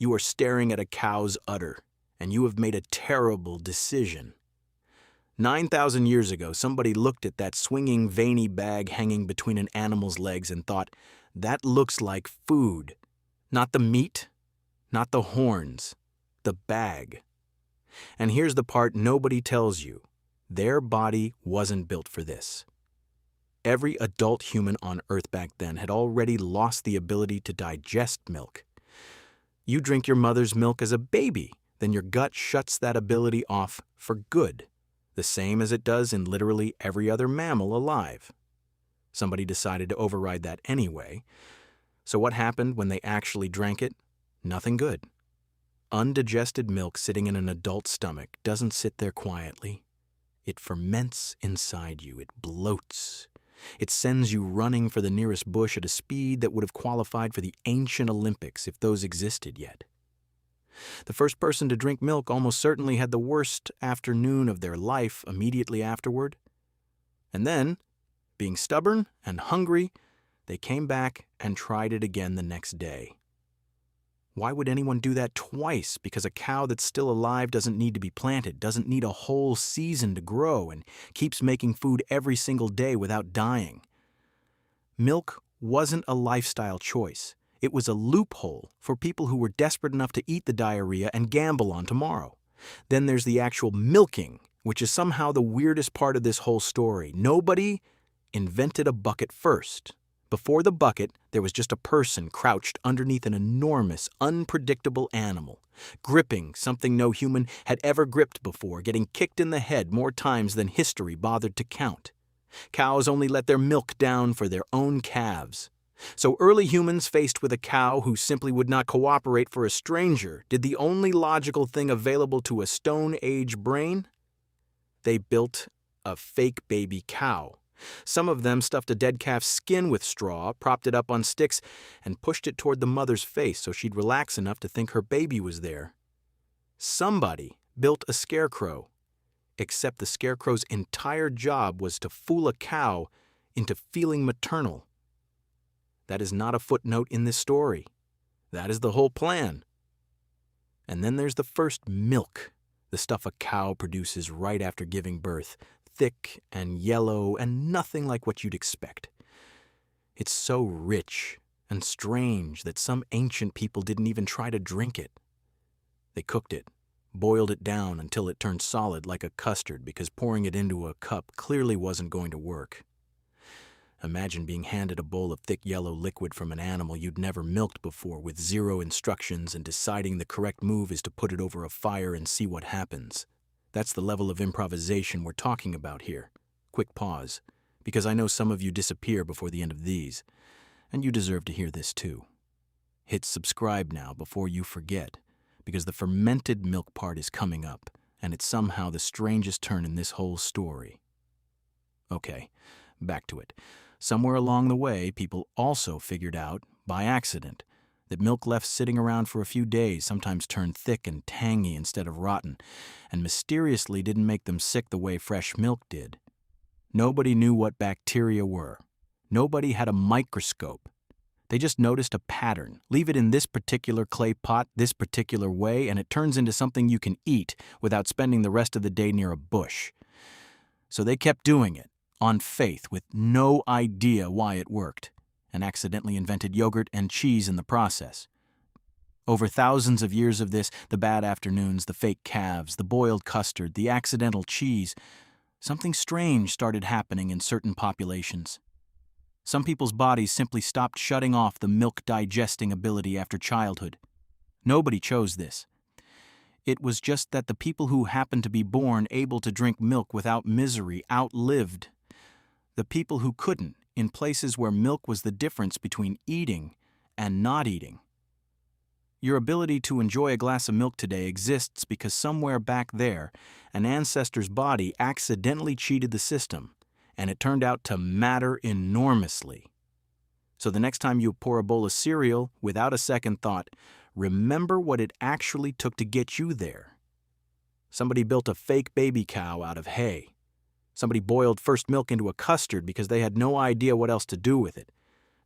You are staring at a cow's udder, and you have made a terrible decision. 9,000 years ago, somebody looked at that swinging, veiny bag hanging between an animal's legs and thought, that looks like food. Not the meat, not the horns, the bag. And here's the part nobody tells you. Their body wasn't built for this. Every adult human on Earth back then had already lost the ability to digest milk. You drink your mother's milk as a baby, then your gut shuts that ability off for good, the same as it does in literally every other mammal alive. Somebody decided to override that anyway. So what happened when they actually drank it? Nothing good. Undigested milk sitting in an adult's stomach doesn't sit there quietly. It ferments inside you. It bloats. It sends you running for the nearest bush at a speed that would have qualified for the ancient Olympics if those existed yet. The first person to drink milk almost certainly had the worst afternoon of their life immediately afterward. And then, being stubborn and hungry, they came back and tried it again the next day. Why would anyone do that twice? Because a cow that's still alive doesn't need to be planted, doesn't need a whole season to grow, and keeps making food every single day without dying. Milk wasn't a lifestyle choice. It was a loophole for people who were desperate enough to eat the diarrhea and gamble on tomorrow. Then there's the actual milking, which is somehow the weirdest part of this whole story. Nobody invented a bucket first. Before the bucket, there was just a person crouched underneath an enormous, unpredictable animal, gripping something no human had ever gripped before, getting kicked in the head more times than history bothered to count. Cows only let their milk down for their own calves. So early humans faced with a cow who simply would not cooperate for a stranger did the only logical thing available to a Stone Age brain. They built a fake baby cow. Some of them stuffed a dead calf's skin with straw, propped it up on sticks, and pushed it toward the mother's face so she'd relax enough to think her baby was there. Somebody built a scarecrow, except the scarecrow's entire job was to fool a cow into feeling maternal. That is not a footnote in this story. That is the whole plan. And then there's the first milk, the stuff a cow produces right after giving birth. Thick and yellow and nothing like what you'd expect. It's so rich and strange that some ancient people didn't even try to drink it. They cooked it, boiled it down until it turned solid like a custard because pouring it into a cup clearly wasn't going to work. Imagine being handed a bowl of thick yellow liquid from an animal you'd never milked before with zero instructions and deciding the correct move is to put it over a fire and see what happens. That's the level of improvisation we're talking about here. Quick pause, because I know some of you disappear before the end of these, and you deserve to hear this too. Hit subscribe now before you forget, because the fermented milk part is coming up, and it's somehow the strangest turn in this whole story. Okay, back to it. Somewhere along the way, people also figured out, by accident, that milk left sitting around for a few days sometimes turned thick and tangy instead of rotten, and mysteriously didn't make them sick the way fresh milk did. Nobody knew what bacteria were. Nobody had a microscope. They just noticed a pattern. Leave it in this particular clay pot this particular way, and it turns into something you can eat without spending the rest of the day near a bush. So they kept doing it, on faith, with no idea why it worked, and accidentally invented yogurt and cheese in the process. Over thousands of years of this, the bad afternoons, the fake calves, the boiled custard, the accidental cheese, something strange started happening in certain populations. Some people's bodies simply stopped shutting off the milk-digesting ability after childhood. Nobody chose this. It was just that the people who happened to be born able to drink milk without misery outlived the people who couldn't, in places where milk was the difference between eating and not eating. Your ability to enjoy a glass of milk today exists because somewhere back there, an ancestor's body accidentally cheated the system, and it turned out to matter enormously. So the next time you pour a bowl of cereal, without a second thought, remember what it actually took to get you there. Somebody built a fake baby cow out of hay. Somebody boiled first milk into a custard because they had no idea what else to do with it.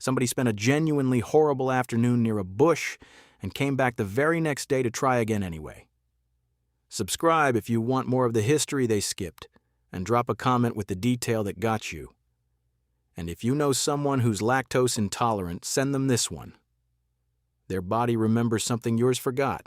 Somebody spent a genuinely horrible afternoon near a bush and came back the very next day to try again anyway. Subscribe if you want more of the history they skipped, and drop a comment with the detail that got you. And if you know someone who's lactose intolerant, send them this one. Their body remembers something yours forgot.